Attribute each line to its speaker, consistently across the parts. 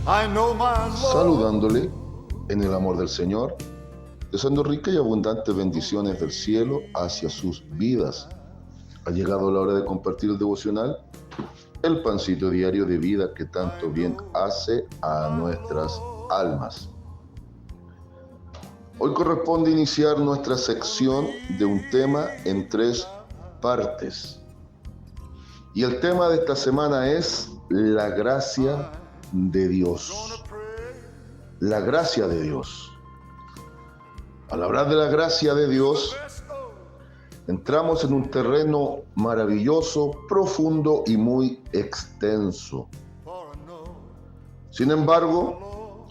Speaker 1: saludándole en el amor del Señor, deseando ricas y abundantes bendiciones del cielo hacia sus vidas. Ha llegado la hora de compartir el devocional, el pancito diario de vida que tanto bien hace a nuestras almas. Hoy corresponde iniciar nuestra sección de un tema en 3 partes. Y el tema de esta semana es la gracia de Dios. La gracia de Dios. Al hablar de la gracia de Dios, entramos en un terreno maravilloso, profundo y muy extenso. Sin embargo,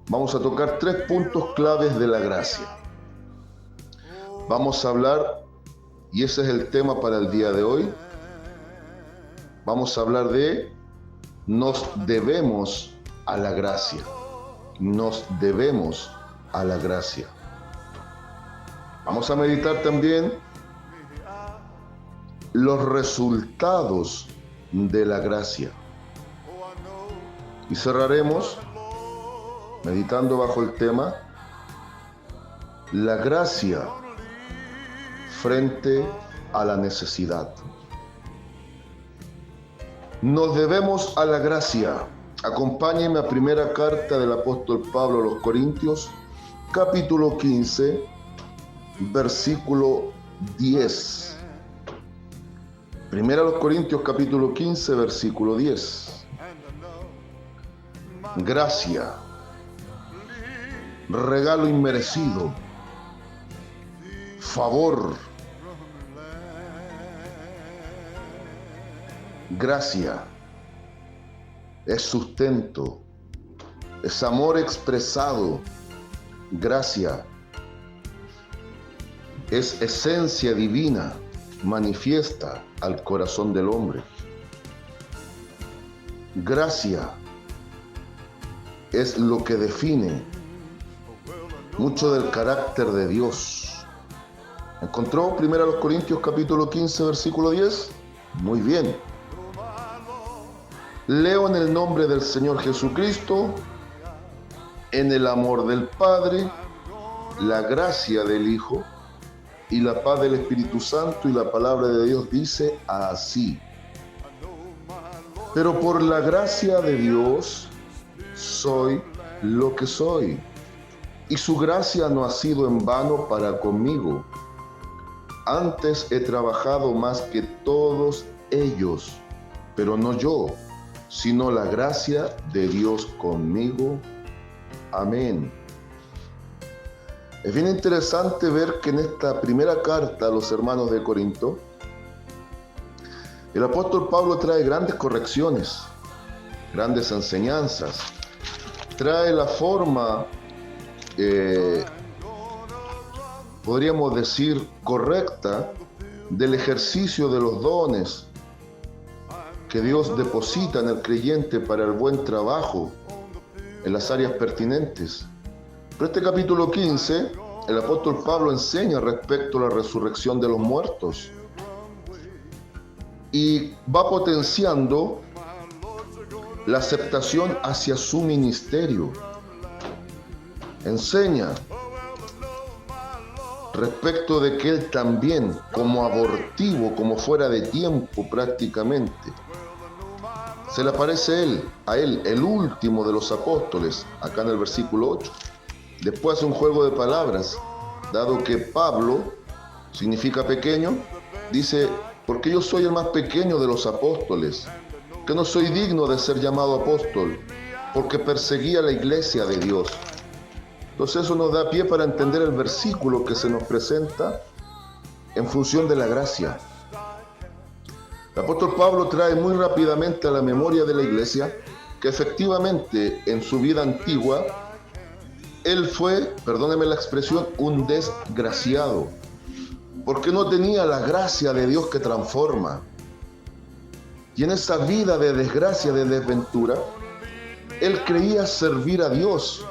Speaker 1: vamos a tocar 3 puntos claves de la gracia. Vamos a hablar, y ese es el tema para el día de hoy, vamos a hablar de nos debemos a la gracia. Nos debemos a la gracia. Vamos a meditar también los resultados de la gracia. Y cerraremos meditando bajo el tema la gracia frente a la necesidad. Nos debemos a la gracia. Acompáñenme a primera carta del apóstol Pablo a los Corintios, capítulo 15, versículo 10. Primera a los Corintios, capítulo 15, versículo 10. Gracia, regalo inmerecido, favor. Gracia es sustento, es amor expresado. Gracia es esencia divina manifiesta al corazón del hombre. Gracia es lo que define mucho del carácter de Dios. ¿Encontró 1 Corintios capítulo 15 versículo 10? Muy bien. Leo en el nombre del Señor Jesucristo, en el amor del Padre, la gracia del Hijo y la paz del Espíritu Santo, y la palabra de Dios dice así: pero por la gracia de Dios soy lo que soy, y su gracia no ha sido en vano para conmigo. Antes he trabajado más que todos ellos, pero no yo, sino la gracia de Dios conmigo. Amén. Es bien interesante ver que en esta primera carta a los hermanos de Corinto, el apóstol Pablo trae grandes correcciones, grandes enseñanzas, trae la forma, podríamos decir, correcta del ejercicio de los dones que Dios deposita en el creyente para el buen trabajo en las áreas pertinentes. Pero este capítulo 15, el apóstol Pablo enseña respecto a la resurrección de los muertos y va potenciando la aceptación hacia su ministerio. Enseña respecto de que él también, como abortivo, como fuera de tiempo prácticamente, se le aparece a él, el último de los apóstoles, acá en el versículo 8. Después hace un juego de palabras, dado que Pablo significa pequeño, dice: porque yo soy el más pequeño de los apóstoles, que no soy digno de ser llamado apóstol, porque perseguía la iglesia de Dios. Entonces eso nos da pie para entender el versículo que se nos presenta en función de la gracia. El apóstol Pablo trae muy rápidamente a la memoria de la iglesia que efectivamente en su vida antigua él fue, perdóneme la expresión, un desgraciado, porque no tenía la gracia de Dios que transforma. Y en esa vida de desgracia, de desventura, él creía servir a Dios.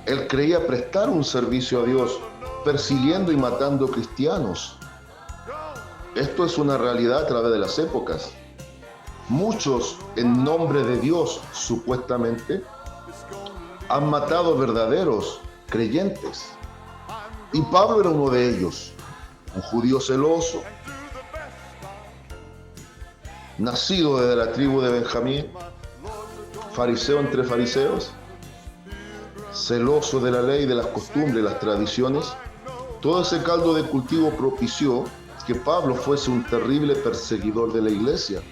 Speaker 1: Él creía prestar un servicio a Dios, persiguiendo y matando cristianos. Esto es una realidad a través de las épocas. Muchos, en nombre de Dios, supuestamente, Han matado verdaderos creyentes. Y Pablo era uno de ellos, un judío celoso, nacido desde la tribu de Benjamín, fariseo entre fariseos, celoso de la ley, de las costumbres, las tradiciones. Todo ese caldo de cultivo propició que Pablo fuese un terrible perseguidor de la iglesia.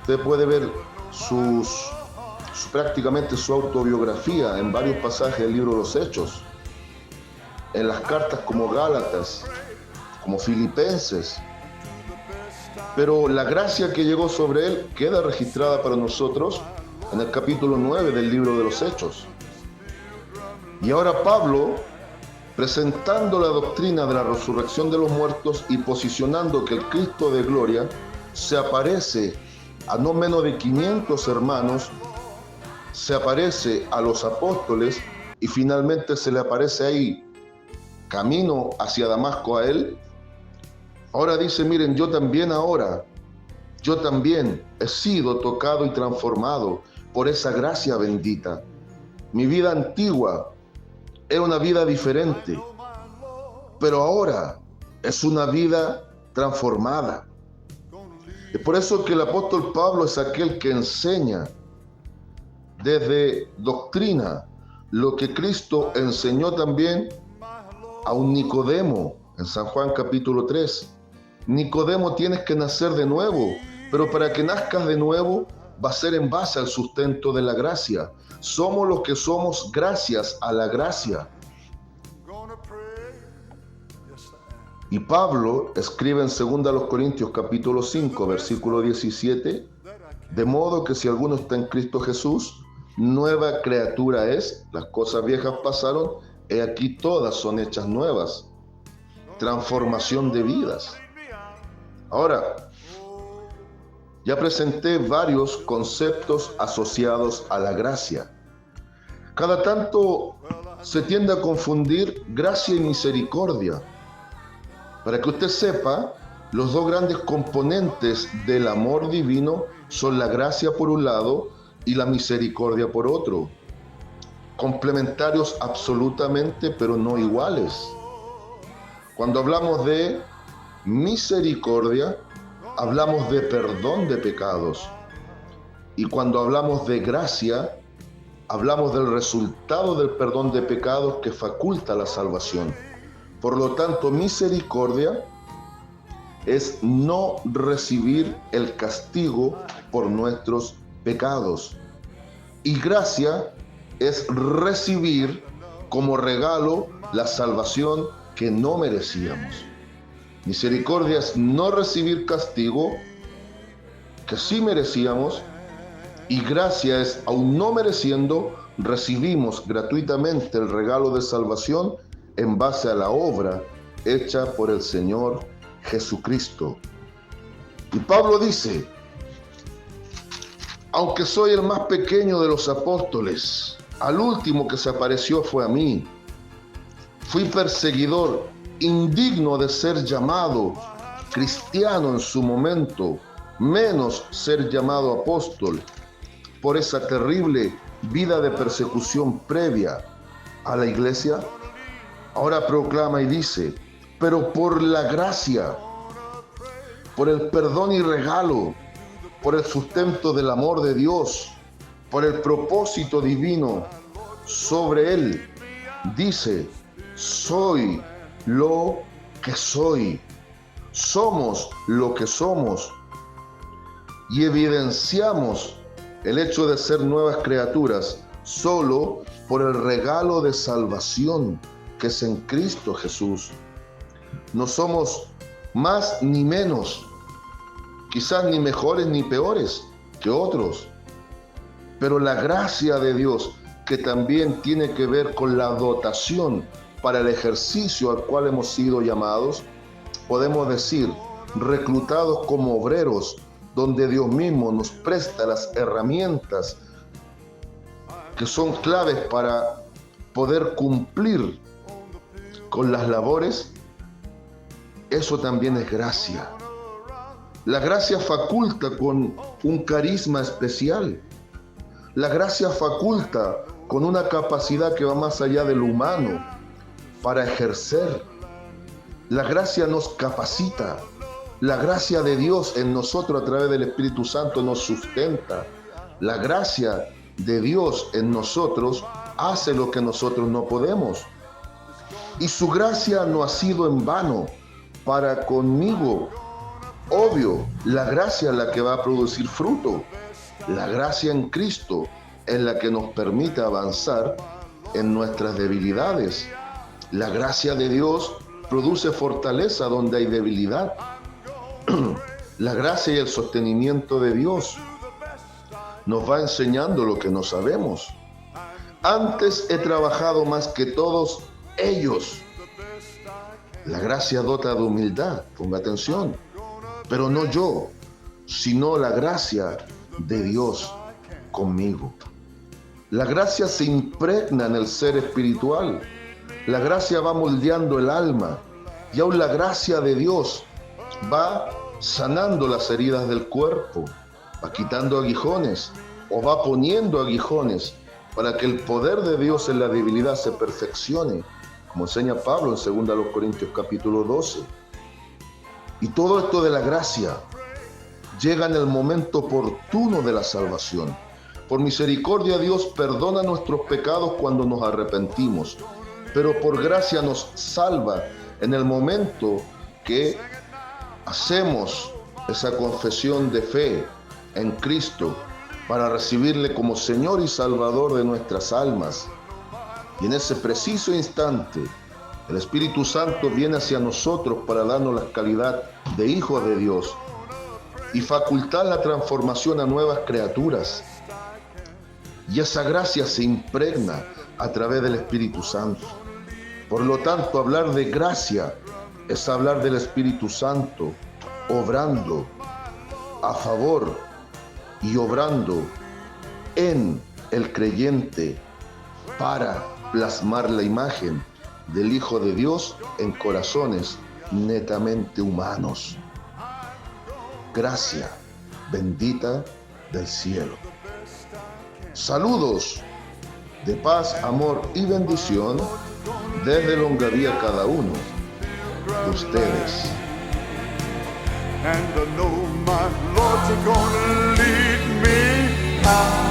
Speaker 1: Usted puede ver prácticamente su autobiografía en varios pasajes del libro de los Hechos, en las cartas como Gálatas, como Filipenses. Pero la gracia que llegó sobre él queda registrada para nosotros en el capítulo 9 del libro de los Hechos. Y ahora Pablo, presentando la doctrina de la resurrección de los muertos y posicionando que el Cristo de gloria se aparece a no menos de 500 hermanos, se aparece a los apóstoles y finalmente se le aparece ahí, camino hacia Damasco a él. Ahora dice, miren, yo también he sido tocado y transformado por esa gracia bendita. Mi vida antigua era una vida diferente, pero ahora es una vida transformada. Es por eso que el apóstol Pablo es aquel que enseña desde doctrina lo que Cristo enseñó también a un Nicodemo en San Juan capítulo 3. Nicodemo, tienes que nacer de nuevo, pero para que nazcas de nuevo va a ser en base al sustento de la gracia. Somos los que somos gracias a la gracia. Y Pablo escribe en 2 Corintios capítulo 5, versículo 17, de modo que si alguno está en Cristo Jesús, nueva criatura es, las cosas viejas pasaron, he aquí todas son hechas nuevas. Transformación de vidas. Ahora, ya presenté varios conceptos asociados a la gracia. Cada tanto se tiende a confundir gracia y misericordia. Para que usted sepa, los dos grandes componentes del amor divino son la gracia por un lado y la misericordia por otro. Complementarios absolutamente, pero no iguales. Cuando hablamos de misericordia, hablamos de perdón de pecados. Y cuando hablamos de gracia, hablamos del resultado del perdón de pecados que faculta la salvación. Por lo tanto, misericordia es no recibir el castigo por nuestros pecados. Y gracia es recibir como regalo la salvación que no merecíamos. Misericordia es no recibir castigo que sí merecíamos, y gracia es, aun no mereciendo, recibimos gratuitamente el regalo de salvación en base a la obra hecha por el Señor Jesucristo. Y Pablo dice, aunque soy el más pequeño de los apóstoles, al último que se apareció fue a mí. Fui perseguidor, indigno de ser llamado cristiano en su momento, menos ser llamado apóstol, por esa terrible vida de persecución previa a la iglesia. Ahora proclama y dice, pero por la gracia, por el perdón y regalo, por el sustento del amor de Dios, por el propósito divino sobre él, dice, soy lo que soy, somos lo que somos, y evidenciamos el hecho de ser nuevas criaturas solo por el regalo de salvación que es en Cristo Jesús. No somos más ni menos, quizás ni mejores ni peores que otros, pero la gracia de Dios, que también tiene que ver con la dotación para el ejercicio al cual hemos sido llamados, podemos decir, reclutados como obreros, donde Dios mismo nos presta las herramientas que son claves para poder cumplir con las labores. Eso también es gracia. La gracia faculta con un carisma especial. La gracia faculta con una capacidad que va más allá de lo humano para ejercer. La gracia nos capacita. La gracia de Dios en nosotros a través del Espíritu Santo nos sustenta. La gracia de Dios en nosotros hace lo que nosotros no podemos. Y su gracia no ha sido en vano para conmigo. Obvio, la gracia es la que va a producir fruto. La gracia en Cristo es la que nos permite avanzar en nuestras debilidades. La gracia de Dios produce fortaleza donde hay debilidad. La gracia y el sostenimiento de Dios nos va enseñando lo que no sabemos. Antes he trabajado más que todos ellos. La gracia dota de humildad, ponga atención, pero no yo, sino la gracia de Dios conmigo. La gracia se impregna en el ser espiritual. La gracia va moldeando el alma y aún la gracia de Dios va sanando las heridas del cuerpo, va quitando aguijones o va poniendo aguijones para que el poder de Dios en la debilidad se perfeccione, como enseña Pablo en 2 Corintios capítulo 12. Y todo esto de la gracia llega en el momento oportuno de la salvación. Por misericordia Dios perdona nuestros pecados cuando nos arrepentimos, pero por gracia nos salva en el momento que hacemos esa confesión de fe en Cristo para recibirle como Señor y Salvador de nuestras almas. Y en ese preciso instante, el Espíritu Santo viene hacia nosotros para darnos la calidad de hijos de Dios y facultar la transformación a nuevas criaturas. Y esa gracia se impregna a través del Espíritu Santo. Por lo tanto, hablar de gracia es hablar del Espíritu Santo obrando a favor y obrando en el creyente para plasmar la imagen del Hijo de Dios en corazones netamente humanos. Gracia bendita del cielo. Saludos de paz, amor y bendición desde Longaví a cada uno de ustedes.
Speaker 2: And I know my Lord's gonna lead me out.